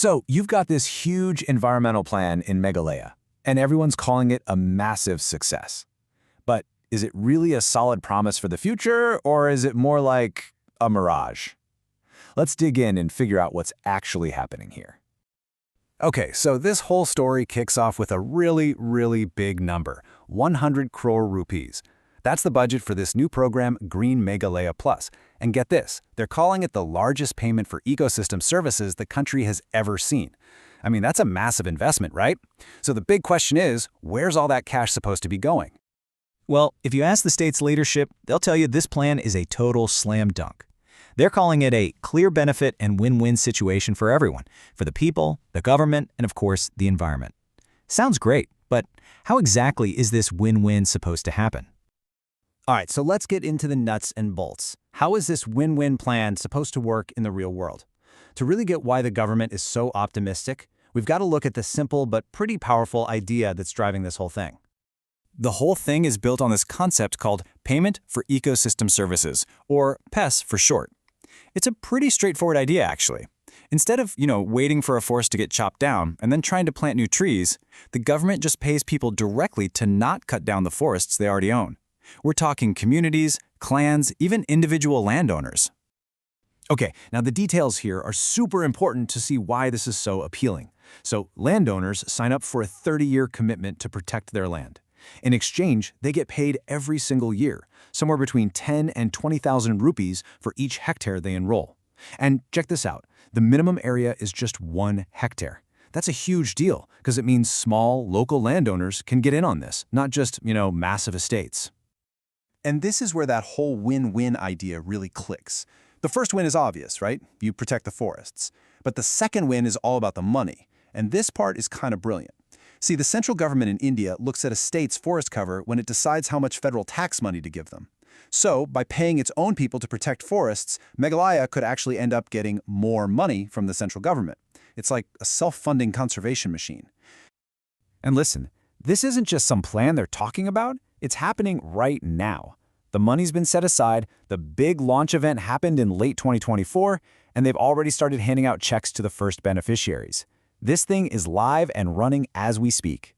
So you've got this huge environmental plan in Meghalaya, and everyone's calling it a massive success. But is it really a solid promise for the future, or is it more like a mirage? Let's dig in and figure out what's actually happening here. Okay, so this whole story kicks off with a really big number, 100 crore rupees. That's the budget for this new program, Green Meghalaya Plus. And get this, they're calling it the largest payment for ecosystem services the country has ever seen. I mean, that's a massive investment, right? So the big question is, where's all that cash supposed to be going? Well, if you ask the state's leadership, they'll tell you this plan is a total slam dunk. They're calling it a clear benefit and win-win situation for everyone, for the people, the government, and of course, the environment. Sounds great, but how exactly is this win-win supposed to happen? All right, so let's get into the nuts and bolts. How is this win-win plan supposed to work in the real world? To really get why the government is so optimistic, we've got to look at the simple but pretty powerful idea that's driving this whole thing. The whole thing is built on this concept called Payment for Ecosystem Services, or PES for short. It's a pretty straightforward idea, actually. Instead of, waiting for a forest to get chopped down and then trying to plant new trees, the government just pays people directly to not cut down the forests they already own. We're talking communities, clans, even individual landowners. Okay, now the details here are super important to see why this is so appealing. So landowners sign up for a 30-year commitment to protect their land. In exchange, they get paid every single year, somewhere between 10 and 20,000 rupees for each hectare they enroll. And check this out, the minimum area is just 1 hectare. That's a huge deal, because it means small, local landowners can get in on this, not just, massive estates. And this is where that whole win-win idea really clicks. The first win is obvious, right? You protect the forests. But the second win is all about the money. And this part is kind of brilliant. See, the central government in India looks at a state's forest cover when it decides how much federal tax money to give them. So, by paying its own people to protect forests, Meghalaya could actually end up getting more money from the central government. It's like a self-funding conservation machine. And listen, this isn't just some plan they're talking about. It's happening right now. The money's been set aside, the big launch event happened in late 2024, and they've already started handing out checks to the first beneficiaries. This thing is live and running as we speak.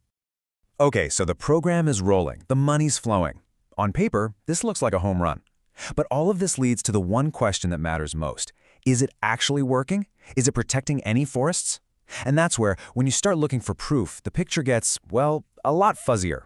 Okay, so the program is rolling, the money's flowing. On paper, this looks like a home run. But all of this leads to the one question that matters most. Is it actually working? Is it protecting any forests? And that's where, when you start looking for proof, the picture gets, well, a lot fuzzier.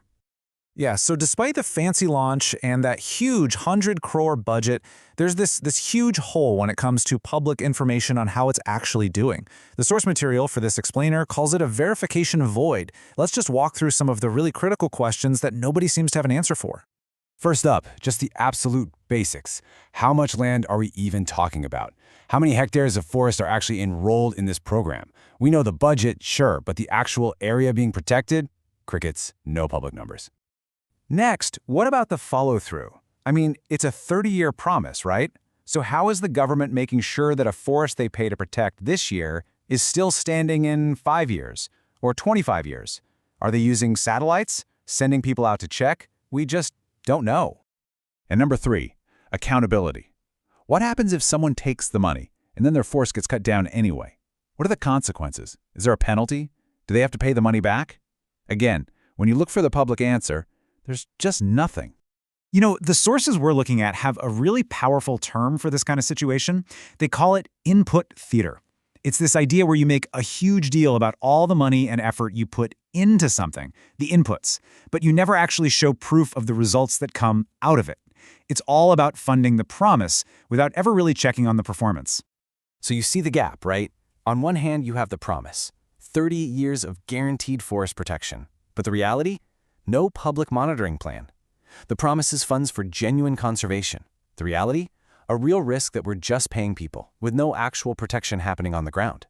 Yeah, so despite the fancy launch and that huge 100 crore budget, there's this huge hole when it comes to public information on how it's actually doing. The source material for this explainer calls it a verification void. Let's just walk through some of the really critical questions that nobody seems to have an answer for. First up, just the absolute basics. How much land are we even talking about? How many hectares of forest are actually enrolled in this program? We know the budget, sure, but the actual area being protected? Crickets, no public numbers. Next, what about the follow-through? I mean, it's a 30-year promise, right? So how is the government making sure that a forest they pay to protect this year is still standing in 5 years or 25 years? Are they using satellites, sending people out to check? We just don't know. And number 3, accountability. What happens if someone takes the money and then their forest gets cut down anyway? What are the consequences? Is there a penalty? Do they have to pay the money back? Again, when you look for the public answer, there's just nothing. The sources we're looking at have a really powerful term for this kind of situation. They call it input theater. It's this idea where you make a huge deal about all the money and effort you put into something, the inputs, but you never actually show proof of the results that come out of it. It's all about funding the promise without ever really checking on the performance. So you see the gap, right? On one hand, you have the promise, 30 years of guaranteed forest protection. But the reality? No public monitoring plan. The promise is funds for genuine conservation. The reality? A real risk that we're just paying people, with no actual protection happening on the ground.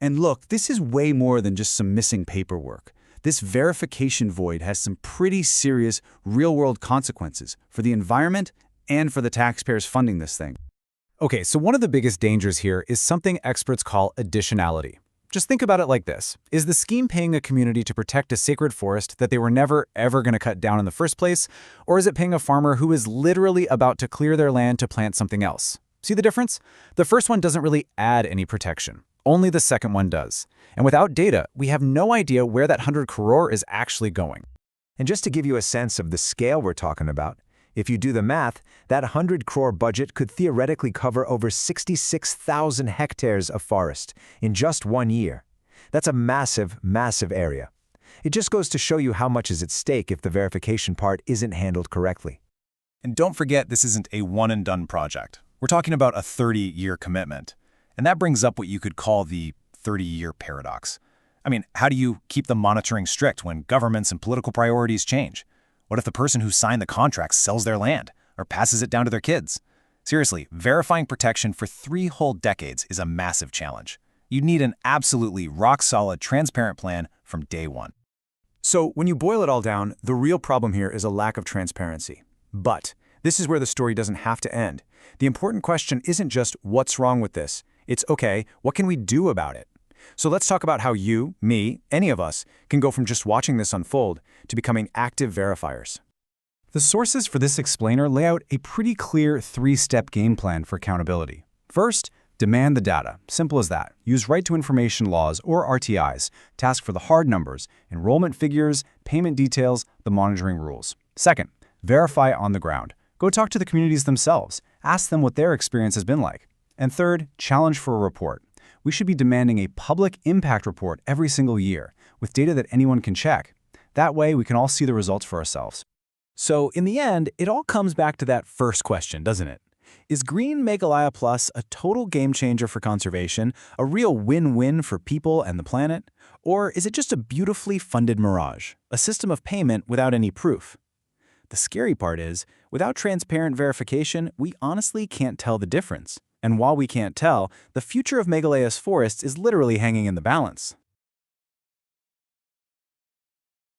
And look, this is way more than just some missing paperwork. This verification void has some pretty serious real-world consequences for the environment and for the taxpayers funding this thing. Okay, so one of the biggest dangers here is something experts call additionality. Just think about it like this. Is the scheme paying a community to protect a sacred forest that they were never, ever going to cut down in the first place? Or is it paying a farmer who is literally about to clear their land to plant something else? See the difference? The first one doesn't really add any protection. Only the second one does. And without data, we have no idea where that 100 crore is actually going. And just to give you a sense of the scale we're talking about, if you do the math, that 100 crore budget could theoretically cover over 66,000 hectares of forest in just 1 year. That's a massive, massive area. It just goes to show you how much is at stake if the verification part isn't handled correctly. And don't forget, this isn't a one-and-done project. We're talking about a 30-year commitment. And that brings up what you could call the 30-year paradox. I mean, how do you keep the monitoring strict when governments and political priorities change? What if the person who signed the contract sells their land or passes it down to their kids? Seriously, verifying protection for 3 whole decades is a massive challenge. You need an absolutely rock-solid, transparent plan from day one. So when you boil it all down, the real problem here is a lack of transparency. But this is where the story doesn't have to end. The important question isn't just what's wrong with this. It's okay, what can we do about it? So let's talk about how you, me, any of us can go from just watching this unfold to becoming active verifiers. The sources for this explainer lay out a pretty clear 3-step game plan for accountability. First, demand the data. Simple as that. Use right-to-information laws, or RTIs, to ask for the hard numbers, enrollment figures, payment details, the monitoring rules. Second, verify on the ground. Go talk to the communities themselves. Ask them what their experience has been like. And third, challenge for a report. We should be demanding a public impact report every single year, with data that anyone can check. That way, we can all see the results for ourselves. So, in the end, it all comes back to that first question, doesn't it? Is Green Meghalaya Plus a total game changer for conservation, a real win-win for people and the planet? Or is it just a beautifully funded mirage, a system of payment without any proof? The scary part is, without transparent verification, we honestly can't tell the difference. And while we can't tell, the future of Meghalaya's forests is literally hanging in the balance.